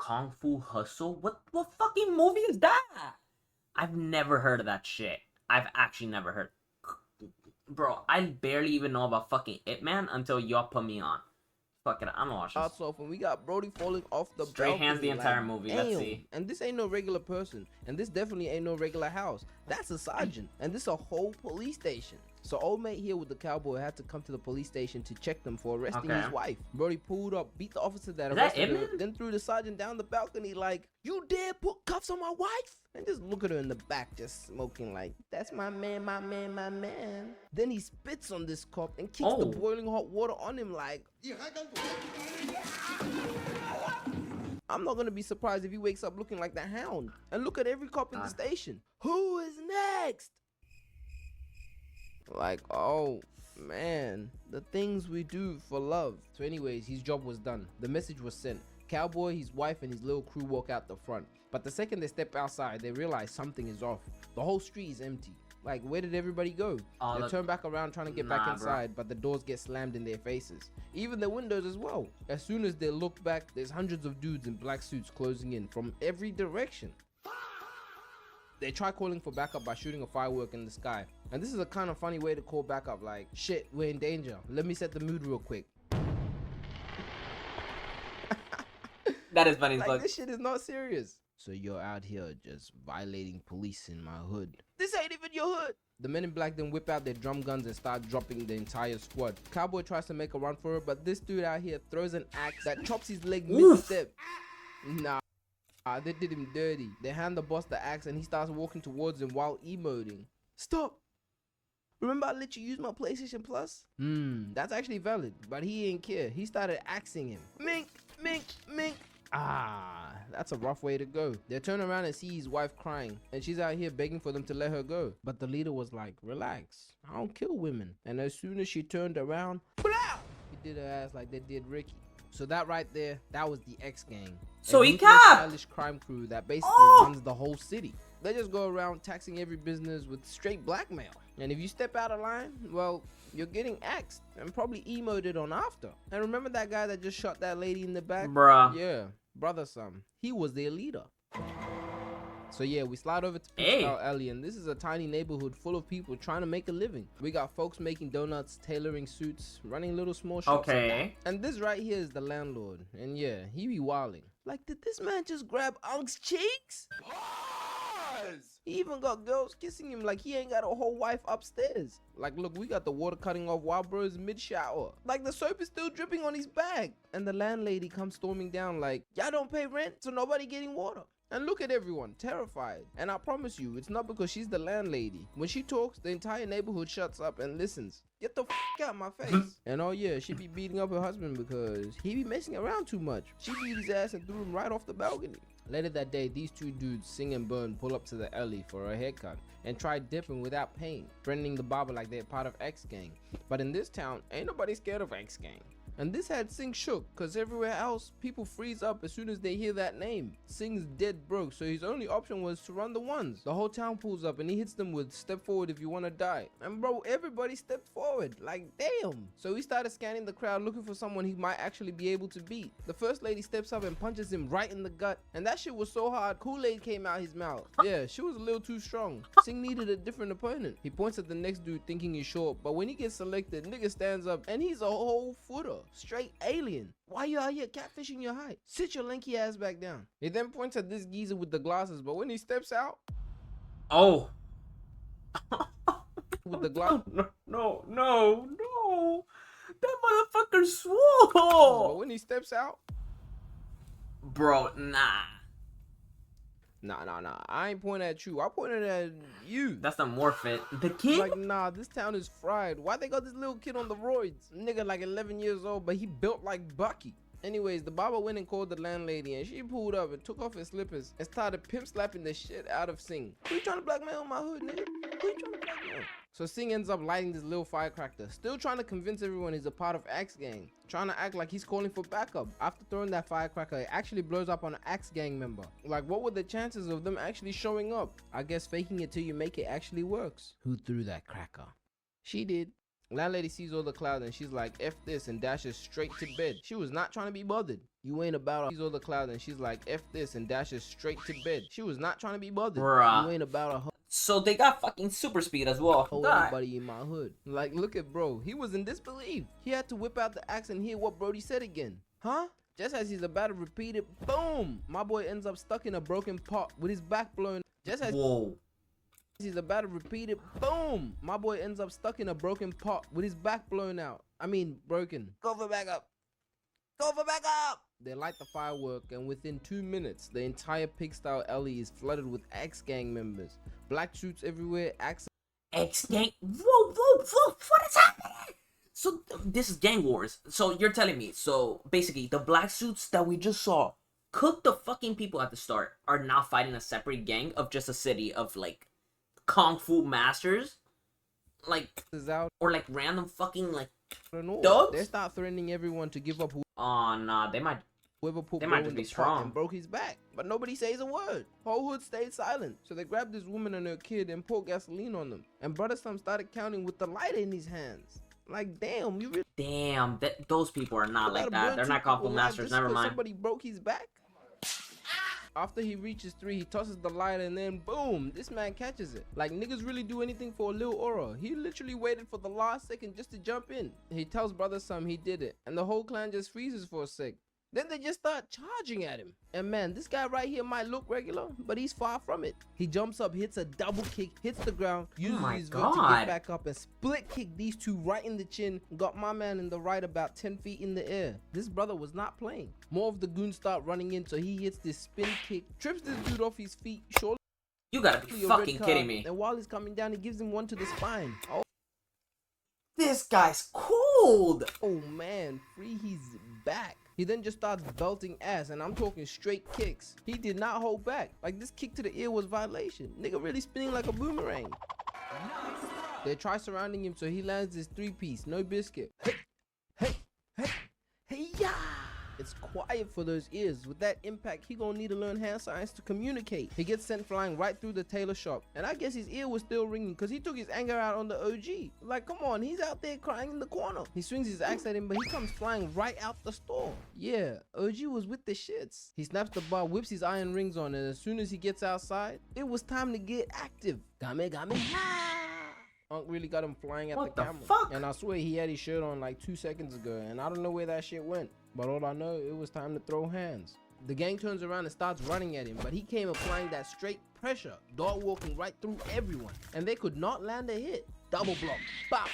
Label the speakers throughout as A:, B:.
A: Kung Fu Hustle? What fucking movie is that? I've never heard of that shit. I've actually never heard. Bro, I barely even know about fucking Ip Man until y'all put me on. Fuck it, I'm gonna watch this.
B: Shots off, and we got Brody falling off the
A: Straight
B: balcony.
A: hands the entire
B: like,
A: movie.
B: Damn.
A: Let's see.
B: And this ain't no regular person, and this definitely ain't no regular house. That's a sergeant, and this a whole police station. So old mate here with the cowboy had to come to the police station to check them for arresting his wife. Brody pulled up, beat the officer that arrested her, then threw the sergeant down the balcony like, "You dare put cuffs on my wife?" And just look at her in the back just smoking like, "That's my man, my man, my man." Then he spits on this cop and kicks the boiling hot water on him like, I'm not gonna be surprised if he wakes up looking like the Hound. And look at every cop in the station. Who is next? Like, oh man, the things we do for love. So anyways, his job was done. The message was sent. Cowboy, his wife, and his little crew walk out the front. But the second they step outside, they realize something is off. The whole street is empty. Like, where did everybody go? They turn back around trying to get back inside, but the doors get slammed in their faces. Even the windows as well. As soon as they look back, there's hundreds of dudes in black suits closing in from every direction. They try calling for backup by shooting a firework in the sky. And this is a kind of funny way to call backup, like, shit, we're in danger. Let me set the mood real quick.
A: That is funny as
B: like,
A: fuck.
B: This shit is not serious. So you're out here just violating police in my hood. This ain't even your hood. The men in black then whip out their drum guns and start dropping the entire squad. Cowboy tries to make a run for it, but this dude out here throws an axe that chops his leg mid-step. Nah, they did him dirty. They hand the boss the axe and he starts walking towards him while emoting. Stop. Remember I let you use my PlayStation Plus? That's actually valid, but he ain't care. He started axing him. Mink, mink, mink. That's a rough way to go. They turn around and see his wife crying, and she's out here begging for them to let her go. But the leader was like, relax, I don't kill women. And as soon as she turned around, he did her ass like they did Ricky. So that right there, that was the X gang.
A: So he capped.
B: Stylish crime crew that basically runs the whole city. They just go around taxing every business with straight blackmail. And if you step out of line, well, you're getting axed and probably emoted on after. And remember that guy that just shot that lady in the back?
A: Bruh.
B: Yeah, brother Sam. He was their leader. So yeah, we slide over to Pistol Alley, and this is a tiny neighborhood full of people trying to make a living. We got folks making donuts, tailoring suits, running little small shops. And this right here is the landlord. And yeah, he be wilding. Like, did this man just grab Unc's cheeks? He even got girls kissing him like he ain't got a whole wife upstairs. Like, look, we got the water cutting off while bro's mid-shower. Like, the soap is still dripping on his bag. And the landlady comes storming down like, y'all don't pay rent, so nobody getting water. And look at everyone, terrified. And I promise you, it's not because she's the landlady. When she talks, the entire neighborhood shuts up and listens. Get the f out my face. And oh yeah, she be beating up her husband because he be messing around too much. She beat his ass and threw him right off the balcony. Later that day, these two dudes, Sing and Burn, pull up to the alley for a haircut and try dipping without pain, threatening the barber like they're part of X Gang. But in this town, ain't nobody scared of X Gang. And this had Sing shook, cause everywhere else, people freeze up as soon as they hear that name. Sing's dead broke, so his only option was to run the ones. The whole town pulls up and he hits them with step forward if you wanna die. And bro, everybody stepped forward, like damn. So he started scanning the crowd looking for someone he might actually be able to beat. The first lady steps up and punches him right in the gut. And that shit was so hard, Kool-Aid came out his mouth. Yeah, she was a little too strong. Sing needed a different opponent. He points at the next dude thinking he's short, but when he gets selected, nigga stands up and he's a whole footer. Straight alien. Why you out here catfishing your height? Sit your lanky ass back down. He then points at this geezer with the glasses, but when he steps out, with the glass,
A: no, that motherfucker swole.
B: But when he steps out,
A: bro, nah.
B: I ain't pointing at you. I pointed at you.
A: That's the Morphin. The kid?
B: Like, nah, this town is fried. Why they got this little kid on the roids? Nigga like 11 years old, but he built like Bucky. Anyways, the barber went and called the landlady, and she pulled up and took off his slippers and started pimp slapping the shit out of Sing. Who you trying to blackmail in my hood, nigga? Who you trying to blackmail? So Sing ends up lighting this little firecracker, still trying to convince everyone he's a part of X Gang, trying to act like he's calling for backup. After throwing that firecracker, it actually blows up on an X Gang member. Like, what were the chances of them actually showing up? I guess faking it till you make it actually works. Who threw that cracker? She did. Landlady sees all the clouds and she's like, F this, and dashes straight to bed. She was not trying to be bothered. You ain't about sees all the clouds and she's like, F this, and dashes straight to bed. She was not trying to be bothered.
A: Bruh.
B: You ain't about a
A: So they got fucking super speed as well.
B: anybody in my hood. Like, look at bro. He was in disbelief. He had to whip out the axe and hear what Brody said again. Huh? Just as he's about to repeat it, boom! My boy ends up stuck in a broken pot with his back blown. Just as he's about to repeat it, boom! My boy ends up stuck in a broken pot with his back blown out. I mean, broken. Go for backup. Go for backup! They light the firework, and within 2 minutes, the entire Pig-style alley is flooded with X-gang members. Black suits everywhere,
A: X-gang? Whoa, what is happening? So, this is gang wars. So, you're telling me, so, basically, the black suits that we just saw cooked the fucking people at the start are now fighting a separate gang of just a city of, like, Kung Fu masters? Like, or, like, random fucking, like, dogs?
B: They start threatening everyone to give up
A: Oh, nah, they might just be strong
B: and broke his back, but nobody says a word. Whole hood stayed silent, so they grabbed this woman and her kid and poured gasoline on them. And Brother Sam started counting with the lighter in his hands. Like, damn, you really...
A: Damn, those people are not like that. They're not Kung Fu masters, never mind.
B: Somebody broke his back. After he reaches 3, he tosses the lighter and then boom, this man catches it. Like, niggas really do anything for a little aura. He literally waited for the last second just to jump in. He tells Brother Sam he did it, and the whole clan just freezes for a sec. Then they just start charging at him. And man, this guy right here might look regular, but he's far from it. He jumps up, hits a double kick, hits the ground, uses his vert to get back up and split kick these two right in the chin. Got my man in the right about 10 feet in the air. This brother was not playing. More of the goons start running in, so he hits this spin kick, trips this dude off his feet, surely.
A: You gotta be fucking kidding me.
B: And while he's coming down, he gives him one to the spine. Oh,
A: this guy's cold.
B: Oh man, free his back. He then just starts belting ass, and I'm talking straight kicks. He did not hold back. Like, this kick to the ear was violation. Nigga really spinning like a boomerang. They try surrounding him, so he lands this 3-piece, no biscuit. Hey, yeah! It's quiet for those ears. With that impact, he gonna need to learn hand signs to communicate. He gets sent flying right through the tailor shop, and I guess his ear was still ringing because he took his anger out on the OG. Like, come on, he's out there crying in the corner. He swings his axe at him, but he comes flying right out the store. Yeah, OG was with the shits. He snaps the bar, whips his iron rings on, and as soon as he gets outside, it was time to get active. Game. Unc really got him flying at the camera.
A: Fuck?
B: And I swear he had his shirt on like 2 seconds ago, and I don't know where that shit went. But all I know, it was time to throw hands. The gang turns around and starts running at him, but he came applying that straight pressure, dog walking right through everyone, and they could not land a hit. Double block, bop.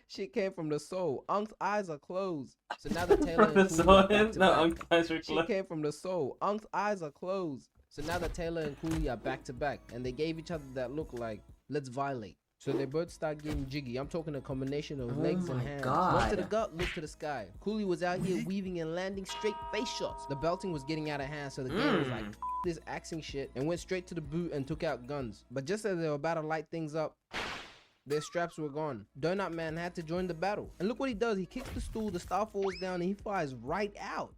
B: Shit came from the soul. Unc's eyes are closed, so now the tailor and Cooley Shit came from the soul. Unc's eyes are closed, so now the tailor and Cooley are back to back, and they gave each other that look like, let's violate. So they both start getting jiggy. I'm talking a combination of legs and hands. One to the gut, look to the sky. Cooley was out here weaving and landing straight face shots. The belting was getting out of hand, so the gang was like, this axing shit, and went straight to the boot and took out guns. But just as they were about to light things up, their straps were gone. Donut Man had to join the battle. And look what he does. He kicks the stool, the star falls down, and he fires right out.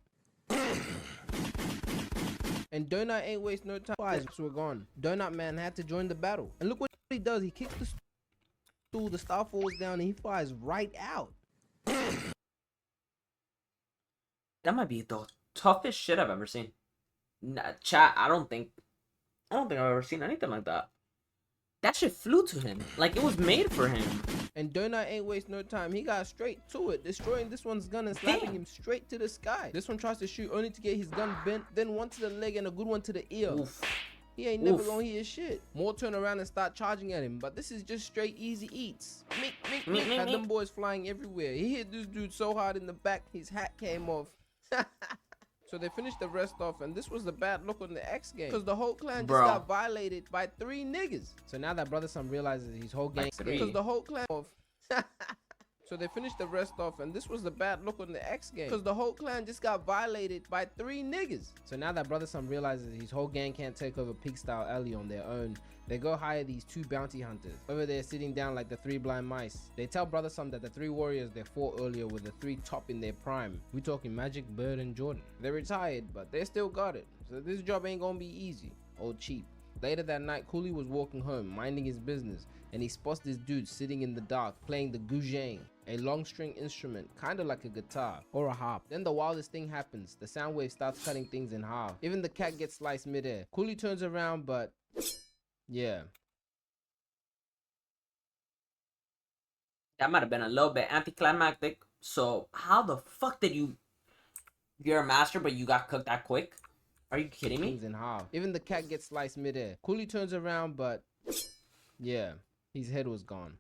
B: And Donut ain't waste no time. Fires were gone. Donut Man had to join the battle. And look what he does. He kicks the stool, the star falls down, and he fires right out.
A: That might be the toughest shit I've ever seen. Nah, chat, I don't think I've ever seen anything like that. That shit flew to him. Like, it was made for him.
B: And Donut ain't waste no time. He got straight to it, destroying this one's gun and slapping him straight to the sky. This one tries to shoot only to get his gun bent, then one to the leg and a good one to the ear.
A: Oof.
B: He ain't never gonna hear shit. More turn around and start charging at him, but this is just straight easy eats. Had them boys flying everywhere. He hit this dude so hard in the back, his hat came off. So they finished the rest off, and this was the bad look on the X game, because the whole clan just got violated by 3 niggas. So now that Brother Sam realizes his whole gang, because the whole clan off. So they finished the rest off, and this was the bad look on the X game, because the whole clan just got violated by 3 niggas. So now that Brother Sam realizes his whole gang can't take over Pig-style alley on their own, they go hire these 2 bounty hunters over there sitting down like the 3 blind mice. They tell Brother Sam that the 3 warriors they fought earlier were the 3 top in their prime. We talking Magic, Bird, and Jordan. They're retired, but they still got it. So this job ain't gonna be easy or cheap. Later that night, Cooley was walking home, minding his business, and he spots this dude sitting in the dark playing the guzheng, a long string instrument, kinda like a guitar or a harp. Then the wildest thing happens. The sound wave starts cutting things in half. Even the cat gets sliced midair. Cooley turns around, but yeah.
A: That might have been a little bit anticlimactic. So how the fuck did you're a master but you got cooked that quick? Are you kidding me?
B: Things in half. Even the cat gets sliced midair. Cooley turns around, but yeah, his head was gone.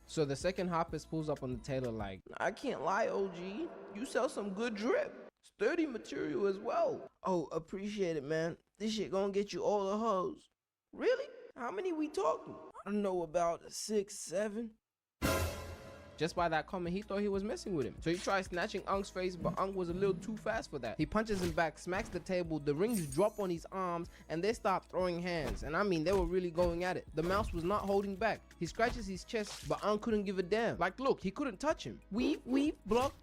B: So the second harpist pulls up on the tailor like, I can't lie, OG. You sell some good drip. Sturdy material as well. Oh, appreciate it, man. This shit gonna get you all the hoes. Really? How many we talking? I don't know, about 6, 7. Just by that comment, he thought he was messing with him. So he tries snatching Unk's face, but Unk was a little too fast for that. He punches him back, smacks the table, the rings drop on his arms, and they start throwing hands. And I mean, they were really going at it. The mouse was not holding back. He scratches his chest, but Unk couldn't give a damn. Like, look, he couldn't touch him. Weave, block,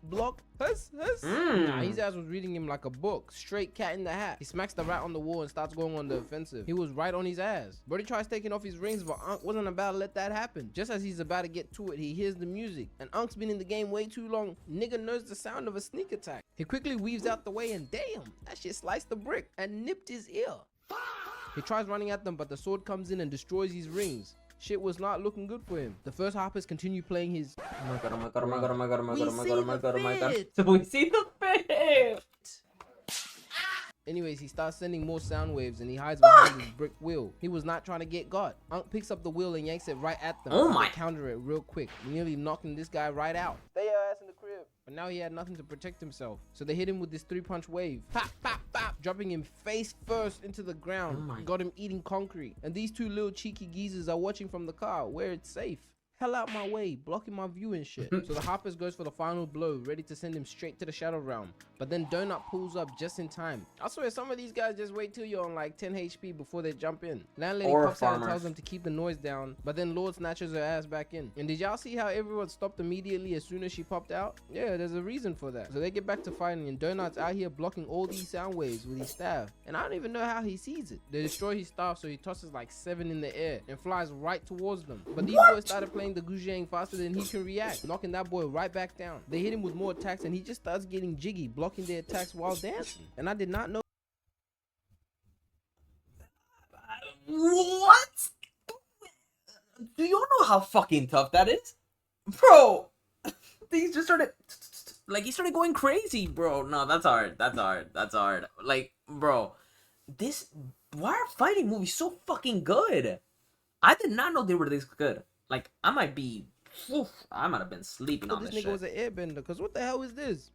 B: huss. Nah, his ass was reading him like a book. Straight cat in the hat. He smacks the rat on the wall and starts going on the offensive. He was right on his ass. Brody tries taking off his rings, but Unk wasn't about to let that happen. Just as he's about to get to it, he hears the music. And Unk's been in the game way too long. Nigga knows the sound of a sneak attack. He quickly weaves out the way and damn, that shit sliced the brick and nipped his ear. He tries running at them, but the sword comes in and destroys his rings. Shit was not looking good for him. The first harpers continue playing his
A: oh my god, oh my god, oh my god, oh my god, oh my god, oh my god, oh my god, oh my god. So we see the fit.
B: Anyways, he starts sending more sound waves and he hides behind his brick wheel. He was not trying to get got. Unk picks up the wheel and yanks it right at them.
A: Oh my.
B: They counter it real quick, nearly knocking this guy right out. Stay your ass in the crib. But now he had nothing to protect himself. So they hit him with this 3-punch wave. Pop, pop, pop, dropping him face first into the ground.
A: Oh my.
B: Got him eating concrete. And these two little cheeky geezers are watching from the car where it's safe. Hell out my way, blocking my view and shit. So the harpist goes for the final blow, ready to send him straight to the shadow realm. But then Donut pulls up just in time. I swear some of these guys just wait till you're on like 10 HP before they jump in. Landlady pops out and tells them to keep the noise down, but then Lord snatches her ass back in. And did y'all see how everyone stopped immediately as soon as she popped out? Yeah, there's a reason for that. So they get back to fighting and Donut's out here blocking all these sound waves with his staff. And I don't even know how he sees it. They destroy his staff, so he tosses like 7 in the air and flies right towards them. But these boys started playing the guzheng faster than he can react, knocking that boy right back down. They hit him with more attacks and he just starts getting jiggy, blocking their attacks while dancing. And I did not know.
A: What? Do you know how fucking tough that is? Bro, these just started, like, he started going crazy, bro. No, that's hard. Like, bro, why are fighting movies so fucking good? I did not know they were this good. Like, I might have been sleeping on this shit.
B: This nigga was an airbender, because what the hell is this?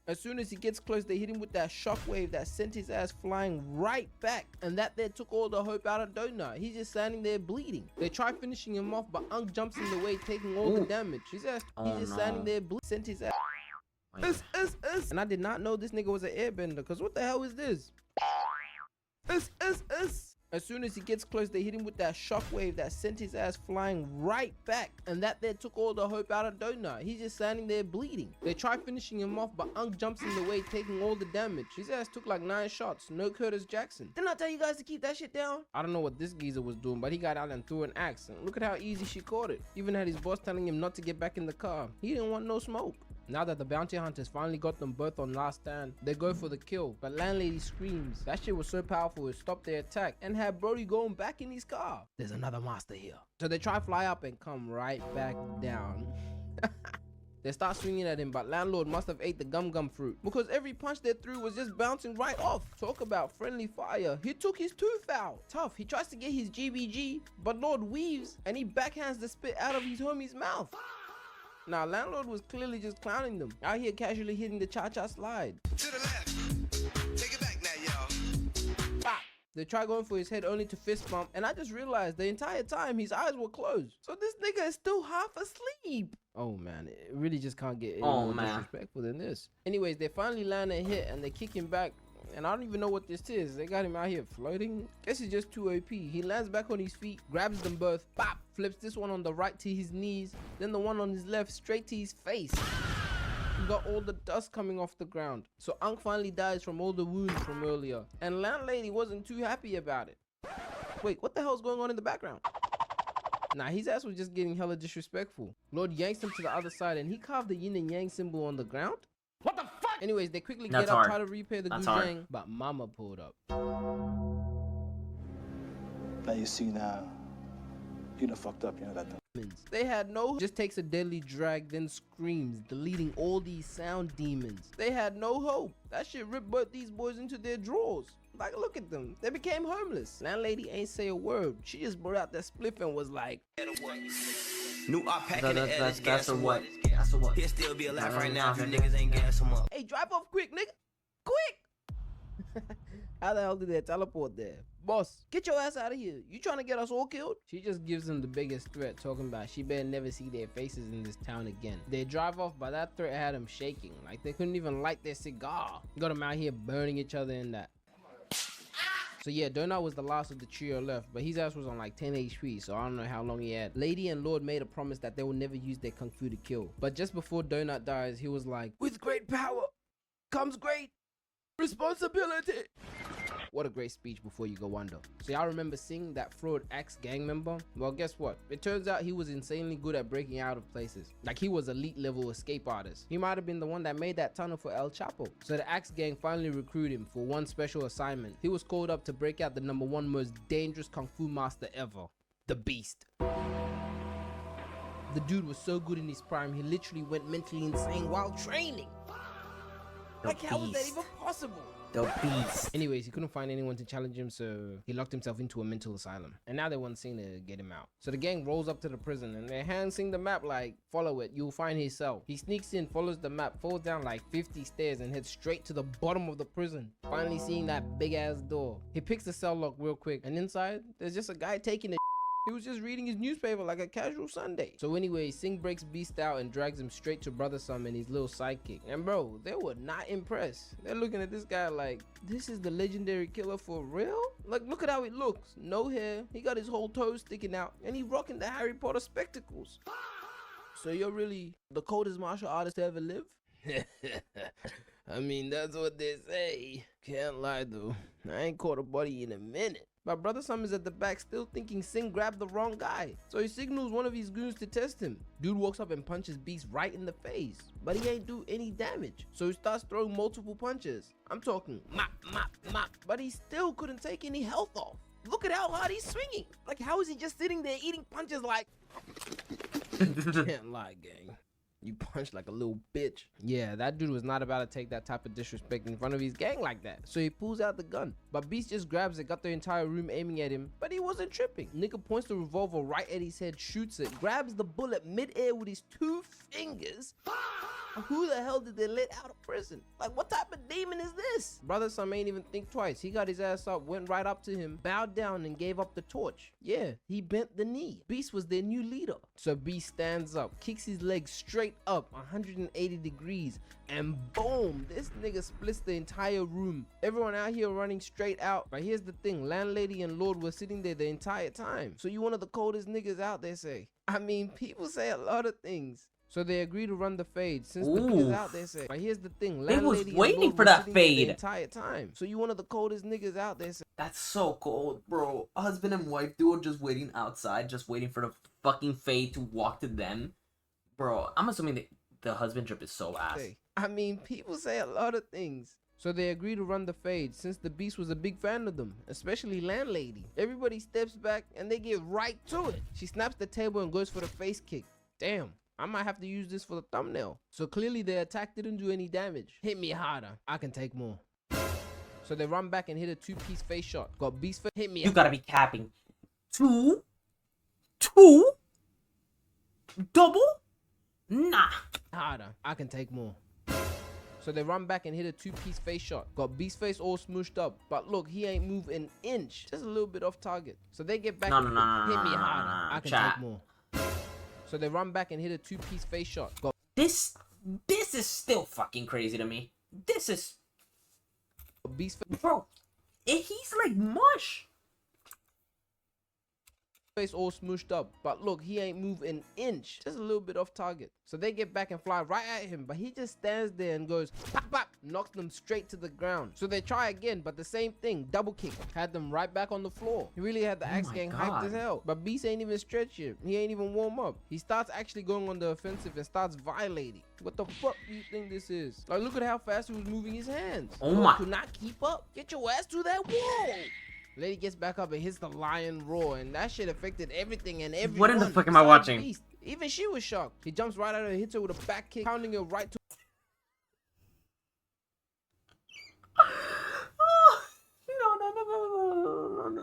B: As soon as he gets close, they hit him with that shockwave that sent his ass flying right back. And that there took all the hope out of Donut. He's just standing there bleeding. They try finishing him off, but Unk jumps in the way, taking all the damage. He's just standing there bleeding, sent his ass. And I did not know this nigga was an airbender, because what the hell is this? As soon as he gets close, they hit him with that shockwave that sent his ass flying right back. And that there took all the hope out of Donut. He's just standing there bleeding. They try finishing him off, but Unk jumps in the way, taking all the damage. His ass took like 9 shots. No Curtis Jackson. Didn't I tell you guys to keep that shit down? I don't know what this geezer was doing, but he got out and threw an axe. And look at how easy she caught it. Even had his boss telling him not to get back in the car. He didn't want no smoke. Now that the bounty hunters finally got them both on last stand, they go for the kill, but Landlady screams. That shit was so powerful it stopped their attack and had Brody going back in his car. There's another master here. So they try fly up and come right back down. They start swinging at him, but Landlord must have ate the gum fruit, because every punch they threw was just bouncing right off. Talk about friendly fire. He took his tooth out. Tough. He tries to get his GBG, but Lord weaves and he backhands the spit out of his homie's mouth. Now, Landlord was clearly just clowning them, out here casually hitting the cha-cha slide.
C: To the left. Take it back now, y'all.
B: Bop. They try going for his head only to fist bump, and I just realized the entire time his eyes were closed. So this nigga is still half asleep. Oh man, it really just can't get any more disrespectful than this. Anyways, they finally land a hit and they kick him back. And I don't even know what this is. They got him out here floating. Guess he's just too OP. He lands back on his feet, grabs them both, pop, flips this one on the right to his knees, then the one on his left straight to his face. You got all the dust coming off the ground. So Unc finally dies from all the wounds from earlier. And landlady wasn't too happy about it. Wait, what the hell's going on in the background? Nah, his ass was just getting hella disrespectful. Lord yanks him to the other side and he carved the yin and yang symbol on the ground? What the fuck? Anyways, they quickly get up, try to repair the guzheng, but Mama pulled up.
D: Now you see now, you done fucked up, you know that.
B: They had no, just takes a deadly drag, then screams, deleting all these sound demons. They had no hope. That shit ripped both these boys into their drawers. Like, look at them. They became homeless. Landlady ain't say a word. She just brought out that spliff and was like,
E: New op pack in the air, let's gas him up.
A: That's a what?
E: He'll still be alive right now if you niggas ain't gas him up.
B: hey, drive off quick, nigga. Quick! How the hell did they teleport there? Boss, get your ass out of here. You trying to get us all killed? She just gives them the biggest threat, talking about she better never see their faces in this town again. They drive off, but that threat had them shaking. Like they couldn't even light their cigar. Got them out here burning each other in that. So yeah, Donut was the last of the trio left, but his ass was on like 10 HP, so I don't know how long he had. Lady and Lord made a promise that they will never use their kung fu to kill. But just before Donut dies, he was like, with great power comes great responsibility. What a great speech before you go under. So y'all remember seeing that fraud Axe gang member? Well, guess what? It turns out he was insanely good at breaking out of places. Like he was elite level escape artist. He might have been the one that made that tunnel for El Chapo. So the Axe gang finally recruited him for one special assignment. He was called up to break out the #1 most dangerous kung fu master ever, the Beast. The dude was so good in his prime, he literally went mentally insane while training. Like how was that even possible?
A: The Beast.
B: Anyways, he couldn't find anyone to challenge him, so he locked himself into a mental asylum. And now they want Sing to get him out. So the gang rolls up to the prison and they hand Sing the map like, follow it, you'll find his cell. He sneaks in, follows the map, falls down like 50 stairs and heads straight to the bottom of the prison. Finally seeing that big ass door. He picks the cell lock real quick and inside, there's just a guy taking a He was just reading his newspaper like a casual Sunday. So anyway, Sing breaks Beast out and drags him straight to Brother Sum and his little sidekick. And bro, they were not impressed. They're looking at this guy like, this is the legendary killer for real? Like, look at how he looks. No hair, he got his whole toes sticking out, and he rocking the Harry Potter spectacles. So you're really the coldest martial artist to ever live? I mean, that's what they say. Can't lie though, I ain't caught a body in a minute. But Brother Sum is at the back still thinking Sing grabbed the wrong guy. So he signals one of his goons to test him. Dude walks up and punches Beast right in the face. But he ain't do any damage. So he starts throwing multiple punches. I'm talking mop, mop, mop. But he still couldn't take any health off. Look at how hard he's swinging. Like how is he just sitting there eating punches like... Can't lie, gang. You punch like a little bitch. Yeah, that dude was not about to take that type of disrespect in front of his gang like that. So he pulls out the gun. But Beast just grabs it, got the entire room aiming at him, but he wasn't tripping. Nigga points the revolver right at his head, shoots it, grabs the bullet mid-air with his 2 fingers. Who the hell did they let out of prison? Like, what type of demon is this? Brother Sum ain't even think twice. He got his ass up, went right up to him, bowed down and gave up the torch. Yeah, he bent the knee. Beast was their new leader. So Beast stands up, kicks his legs straight up 180 degrees, and boom, this nigga splits the entire room. Everyone out here running straight out. But here's the thing, Landlady and Lord were sitting there the entire time. So you one of the coldest niggas out, they say. I mean, people say a lot of things. So they agree to run the fade since the niggas out there say. But here's the thing,
A: they was
B: Landlady
A: waiting for that fade
B: the entire time. So you one of the coldest niggas out there say.
A: That's so cold, bro. A husband and wife duo just waiting outside, just waiting for the fucking fade to walk to them. Bro, I'm assuming the husband trip is so ass.
B: I mean, people say a lot of things. So they agree to run the fade since the Beast was a big fan of them, especially Landlady. Everybody steps back and they get right to it. She snaps the table and goes for the face kick. Damn, I might have to use this for the thumbnail. So clearly the attack didn't do any damage. Hit me harder, I can take more. So they run back and hit a 2-piece face shot. Got Beast face, hit me.
A: You gotta be capping. Two? Double? Nah.
B: Harder, I can take more. So they run back and hit a 2-piece face shot. Got Beast face all smooshed up. But look, he ain't moved an inch. Just a little bit off target. So they get back and hit me harder. I can take more. So they run back and hit a 2-piece face shot. Got
A: This is still fucking crazy to me. This is...
B: Beast face.
A: Bro, he's like mush.
B: face all smooshed up, but look, he ain't moved an inch, just a little bit off target. So they get back and fly right at him, but he just stands there and goes pop pop, knocks them straight to the ground. So they try again, but the same thing, double kick, had them right back on the floor. He really had the Axe Gang hyped as hell, but Beast ain't even stretched yet. He ain't even warm up. He starts actually going on the offensive and starts violating. What the fuck do you think this is? Like, look at how fast he was moving his hands.
A: Oh my.
B: Could not keep up. Get your ass to that wall. Lady gets back up and hits the lion roar, and that shit affected everything and everyone.
A: What in the fuck am I watching?
B: Beast. Even she was shocked. He jumps right at her and hits her with a back kick, pounding her right to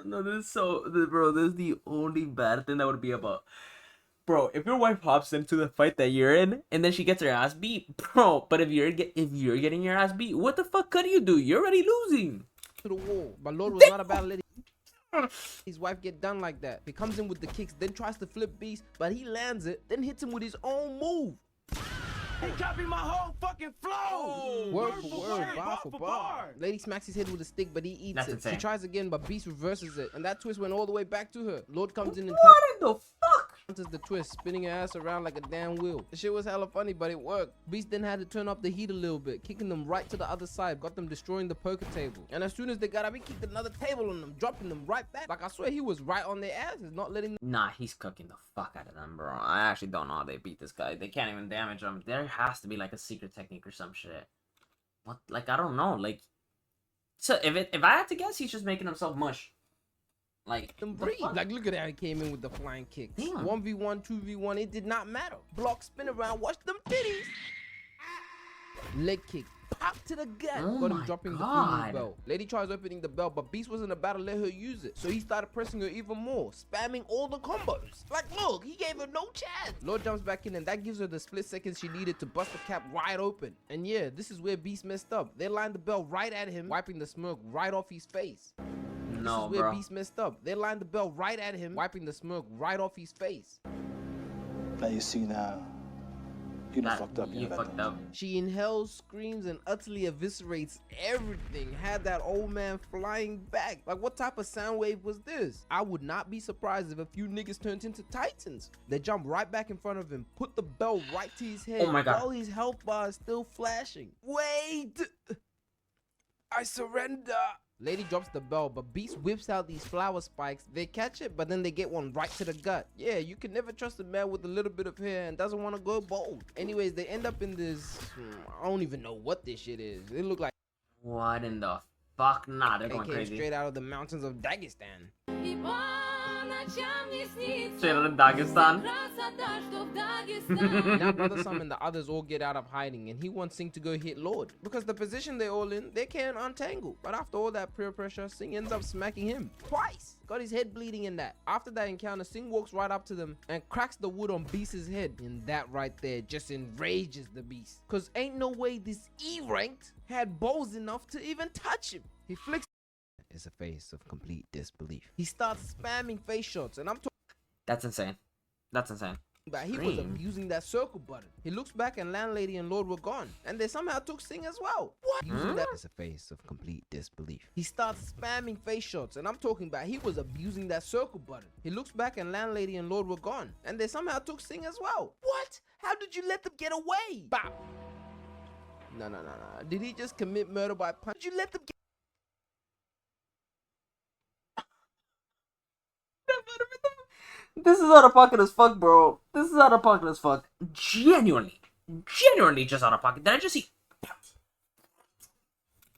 A: No, this is so, bro, this is the only bad thing that would be about. Bro, if your wife hops into the fight that you're in and then she gets her ass beat, bro, but if you're getting your ass beat, what the fuck could you do? You're already losing.
B: to the wall. But Lord was not about letting his wife get done like that. He comes in with the kicks, then tries to flip Beast, but he lands it, then hits him with his own move.
E: He copied my whole fucking flow.
B: Word for word, bar for bar. Lady smacks his head with a stick, but he eats it.
A: Insane.
B: She tries again, but Beast reverses it, and that twist went all the way back to her. Lord comes in and
A: What in the fuck?
B: counters the twist, spinning her ass around like a damn wheel. The shit was hella funny, but it worked. Beast then had to turn up the heat a little bit, kicking them right to the other side, got them destroying the poker table. And as soon as they got up, he kicked another table on them, dropping them right back. Like, I swear he was right on their asses, not letting them.
A: Nah, he's cooking the fuck out of them, bro. I actually don't know how they beat this guy. They can't even damage him. There has to be like a secret technique or some shit. What? Like, I don't know. Like, so if I had to guess, he's just making himself mush. Like,
B: them breathe. Like, look at how he came in with the flying kicks.
A: Damn.
B: 1v1, 2v1, it did not matter. Block, spin around, watch them titties. Leg kick, pop to the gut.
A: Oh
B: Got him
A: my
B: dropping the
A: God.
B: female belt. Lady tries opening the belt, but Beast wasn't about to let her use it. So he started pressing her even more, spamming all the combos. Like, look, he gave her no chance. Lord jumps back in, and that gives her the split seconds she needed to bust the cap wide open. And yeah, this is where Beast messed up. They lined the belt right at him, wiping the smirk right off his face.
A: no,
B: This is where
A: bro.
B: Beast messed up. They lined the belt right at him, wiping the smirk right off his face.
D: Now you see now. You done fucked up.
A: You
D: know that,
A: fucked
D: don't
A: up.
B: She inhales, screams, and utterly eviscerates everything. Had that old man flying back. Like, what type of sound wave was this? I would not be surprised if a few niggas turned into titans. They jump right back in front of him, put the belt right to his head,
A: Oh my God.
B: while his health bar is still flashing. Wait! I surrender! Lady drops the belt, but Beast whips out these flower spikes. They catch it, but then they get one right to the gut. Yeah, you can never trust a man with a little bit of hair and doesn't want to go bold. Anyways, they end up in this, I don't even know what this shit is. It looked like
A: What in the fuck? Nah, they're
B: they
A: going
B: came
A: crazy.
B: straight out of the mountains of Dagestan.
A: Straight out of Dagestan.
B: Now Brother Sam and the others all get out of hiding, and he wants Singh to go hit Lord. Because the position they're all in, they can't untangle. But after all that peer pressure, Singh ends up smacking him twice. Got his head bleeding in that. After that encounter, Singh walks right up to them and cracks the wood on Beast's head. And that right there just enrages the Beast. Cause ain't no way this E-ranked had balls enough to even touch him. He flicks is a face of complete disbelief. He starts spamming face shots, and I'm talking
A: That's insane. That's insane.
B: but he was
A: Green.
B: abusing that circle button. He looks back and Landlady and Lord were gone. And they somehow took Singh as well. What? Using that as a face of complete disbelief. He starts spamming face shots, and I'm talking about he was abusing that circle button. He looks back and Landlady and Lord were gone. And they somehow took Singh as well. What? How did you let them get away? Bop. No. Did he just commit murder by punch? Did you let them get
A: This is out of pocket as fuck, bro. This is out of pocket as fuck. Genuinely just out of pocket. Did I just see?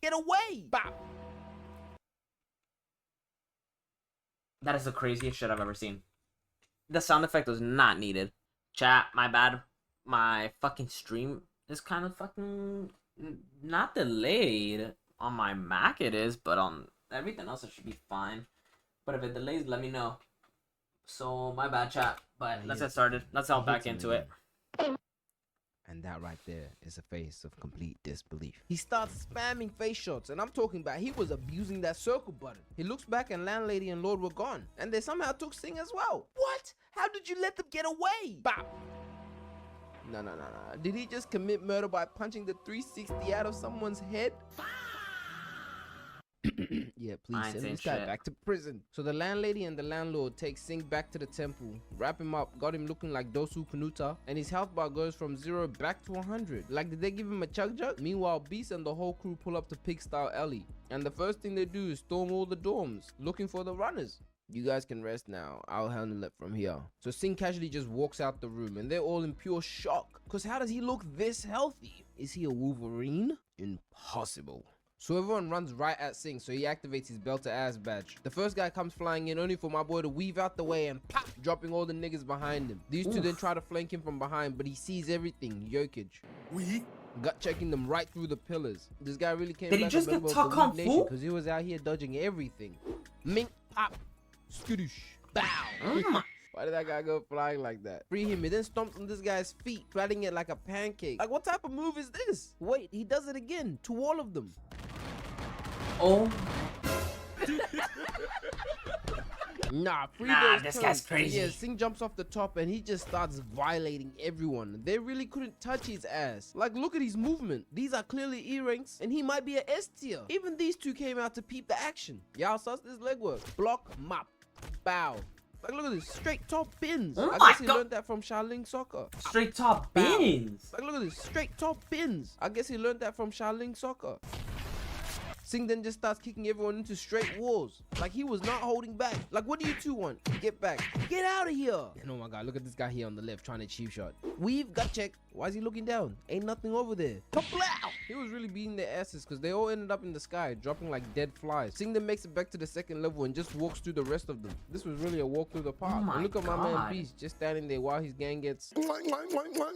B: get away? Bop.
A: That is the craziest shit I've ever seen. The sound effect was not needed. Chat, my bad. My fucking stream is kind of fucking not delayed. On my Mac it is, but on everything else it should be fine. But if it delays, let me know. So, my bad, chat. But let's get started. Let's all back into it.
B: And that right there is a face of complete disbelief. He starts spamming face shots, and I'm talking about he was abusing that circle button. He looks back and Landlady and Lord were gone. And they somehow took Singh as well. What? How did you let them get away? Bop. No. Did he just commit murder by punching the 360 out of someone's head? Yeah,
A: I
B: please
A: ain't
B: send
A: saying
B: this guy
A: shit.
B: back to prison. So the landlady and the landlord take Singh back to the temple, wrap him up, got him looking like Dosu Kanuta, and his health bar goes from 0 back to 100. Like, did they give him a chug jug? Meanwhile, Beast and the whole crew pull up to Pig-style Alley, and the first thing they do is storm all the dorms, looking for the runners. You guys can rest now. I'll handle it from here. So Singh casually just walks out the room, and they're all in pure shock. Cause how does he look this healthy? Is he a Wolverine? Impossible. So everyone runs right at Singh, so he activates his belt to ass badge. The first guy comes flying in, only for my boy to weave out the way and pop, dropping all the niggas behind him. These two then try to flank him from behind, but he sees everything. Yokage. Gut checking them right through the pillars. This guy really came
A: Did he
B: back
A: just
B: a
A: get
B: member of
A: taught
B: the
A: kung
B: Weave Nation,
A: fu?
B: because he was out here dodging everything. Mink, pop, skadoosh, bow. Why did that guy go flying like that? Free him. He then stomps on this guy's feet, flattening it like a pancake. Like, what type of move is this? Wait, he does it again to all of them.
A: Oh.
B: Nah, free
A: Nah,
B: those
A: this
B: toes.
A: guy's crazy.
B: Yeah, Singh jumps off the top and he just starts violating everyone. They really couldn't touch his ass. Like, look at his movement. These are clearly E ranks and he might be a S tier. Even these two came out to peep the action. Y'all suss this leg work. Block, mop, bow. Like, look at this, straight top pins.
A: Oh
B: I
A: my
B: guess he
A: God.
B: learned that from Shaolin Soccer.
A: Straight top
B: Bow.
A: bins.
B: Like, look at this, straight top pins. I guess he learned that from Shaolin Soccer. Singh then just starts kicking everyone into straight walls. Like, he was not holding back. Like, what do you two want? Get back. Get out of here. And oh my God, look at this guy here on the left trying to cheap shot. We've got check. Why is he looking down? Ain't nothing over there. Kablow! He was really beating their asses because they all ended up in the sky, dropping like dead flies. Singh then makes it back to the second level and just walks through the rest of them. This was really a walk through the park.
A: Oh my
B: And look at my man
A: God.
B: Beast just standing there while his gang gets...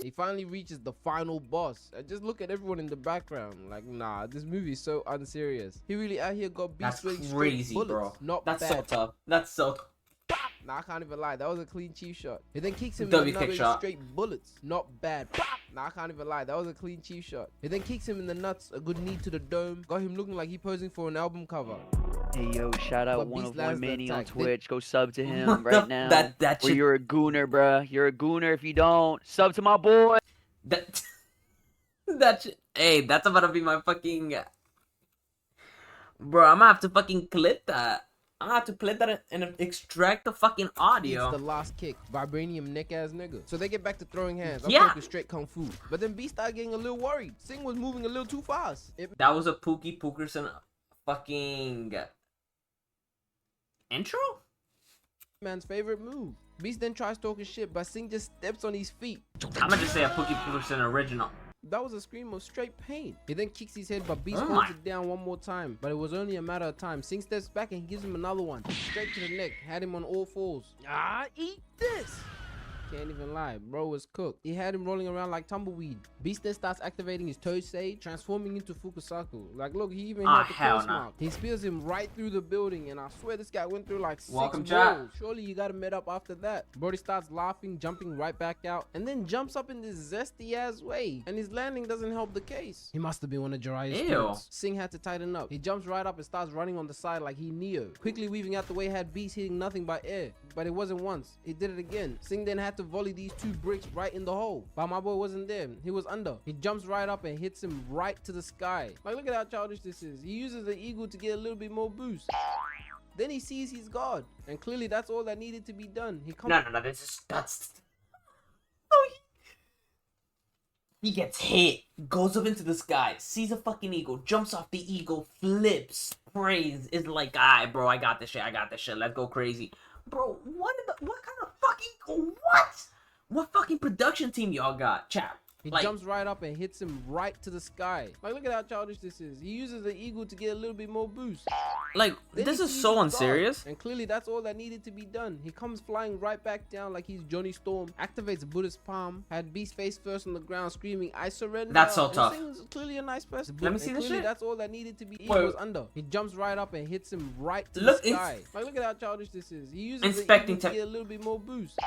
B: He finally reaches the final boss. And just look at everyone in the background. Like, nah, this movie is so unserious. He really out here got Beast
A: That's
B: sweating straight
A: crazy,
B: bullets.
A: bro.
B: Not
A: That's
B: bad.
A: so tough. That's so tough.
B: Nah, I can't even lie. That was a clean cheap shot. He then kicks him
A: W
B: in the
A: kick
B: nuts
A: shot.
B: straight bullets. Not bad. Nah, I can't even lie. That was a clean cheap shot. He then kicks him in the nuts. A good knee to the dome. Got him looking like he posing for an album cover.
F: Hey yo, shout out
B: But
F: one
B: Beast
F: of
B: lands the
F: Mania on
B: attack.
F: Twitch. Go sub to him
A: What
F: right
A: the-
F: now.
A: that
F: Or
A: shit-
F: you're a gooner, bruh. You're a gooner if you don't. Sub to my boy.
A: That. That shit. Hey, that's about to be my fucking. Bro, I'm gonna have to fucking clip that. I'm gonna have to clip that and extract the fucking
B: It's
A: audio.
B: the last kick. Vibranium neck ass nigga. So they get back to throwing hands. I'm
A: Yeah.
B: talking straight kung fu. But then Beast started getting a little worried. Singh was moving a little too fast.
A: That was a Pookie Pookerson fucking intro?
B: Man's favorite move. Beast then tries talking shit, but Singh just steps on his feet.
A: I'm gonna just say a Pookie Pookerson original.
B: That was a scream of straight pain. He then kicks his head, but Beast
A: Oh
B: holds
A: my.
B: it down one more time. But it was only a matter of time. Singh steps back and he gives him another one. Straight to the neck. Had him on all fours. Ah, eat this! Can't even lie, bro was cooked. He had him rolling around like tumbleweed. Beast then starts activating his Tosei, transforming into Fukusaku. Like, look, he even
A: Ah,
B: had the
A: hell
B: curse
A: nah.
B: mark. He spears him right through the building, and I swear this guy went through like 6
A: Welcome,
B: walls.
A: chat.
B: Surely you gotta met up after that. Brody starts laughing, jumping right back out, and then jumps up in this zesty ass way. And his landing doesn't help the case. He must have been one of Jiraiya's
A: Ew.
B: students. Singh had to tighten up. He jumps right up and starts running on the side like he Neo. Quickly weaving out the way, had Beast hitting nothing but air. But it wasn't once. He did it again. Singh then had to volley these two bricks right in the hole. But my boy wasn't there. He was under. He jumps right up and hits him right to the sky. Like, look at how childish this is. He uses the eagle to get a little bit more boost. Then he sees his god. And clearly that's all that needed to be done. He comes...
A: No, this is that's. No, he gets hit, goes up into the sky, sees a fucking eagle, jumps off the eagle, flips, sprays, is like, alright, bro, I got this shit, let's go crazy. Bro, what kind of fucking, what fucking production team y'all got, chat?
B: He
A: Like,
B: jumps right up and hits him right to the sky. Like, look at how childish this is. He uses the eagle to get a little bit more boost.
A: like,
B: Then
A: this
B: he
A: is
B: sees
A: so
B: his
A: unserious.
B: god, and clearly that's all that needed to be done. He comes flying right back down like he's Johnny Storm, activates Buddha's palm, had Beast face first on the ground screaming, I surrender.
A: That's so
B: And
A: tough.
B: Singh's clearly a nice person.
A: Let me
B: And
A: see this
B: clearly
A: shit.
B: that's all that needed to be. He
A: Wait.
B: was under. He jumps right up and hits him right to
A: Look,
B: the sky. Like, look at how childish this is. He uses
A: Inspecting
B: the eagle to
A: tech.
B: get a little bit more boost.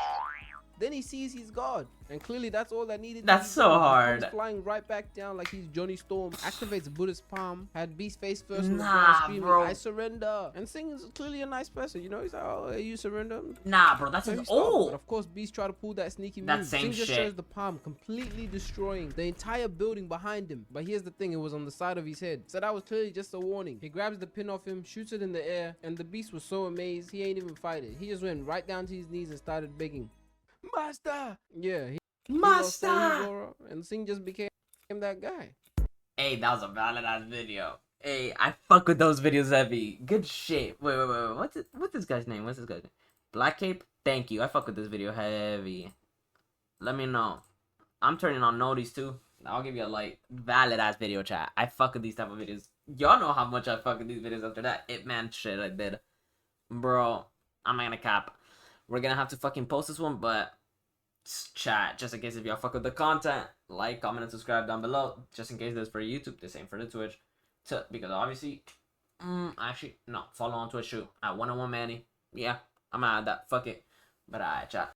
B: Then he sees he's God, and clearly that's all that needed.
A: That's
B: to be
A: so
B: done. He
A: hard.
B: comes flying right back down like he's Johnny Storm. Activates Buddha's palm. Had Beast face first on the ground,
A: Nah,
B: screaming,
A: bro.
B: "I surrender!" And Singh is clearly a nice person. You know, he's like, "Oh, hey, you surrender."
A: Nah, bro, that's
B: So he
A: his
B: stopped. But
A: ult.
B: of course, Beast tried to pull that sneaky
A: That
B: move.
A: same
B: Singh just
A: shit.
B: shows the palm, completely destroying the entire building behind him. But here's the thing, it was on the side of his head. So that was clearly just a warning. He grabs the pin off him, shoots it in the air, and the Beast was so amazed, he ain't even fight it. He just went right down to his knees and started begging. Master! Yeah, he lost all his
A: Master!
B: aura, and Singh just became that guy.
A: Hey, that was a valid ass video. Hey, I fuck with those videos heavy. Good shit. Wait. What's this guy's name? Black Cape? Thank you. I fuck with this video heavy. Let me know. I'm turning on noties too. I'll give you a like valid ass video chat. I fuck with these type of videos. Y'all know how much I fuck with these videos after that It Man shit I did. Bro, I'm not gonna cap. We're gonna have to fucking post this one, but chat, just in case if y'all fuck with the content, like, comment, and subscribe down below. Just in case this is for YouTube, this ain't for the Twitch. Because obviously, actually, no, follow on Twitch too. At 101 Manny. Yeah, I'm gonna add that. Fuck it. But alright, chat.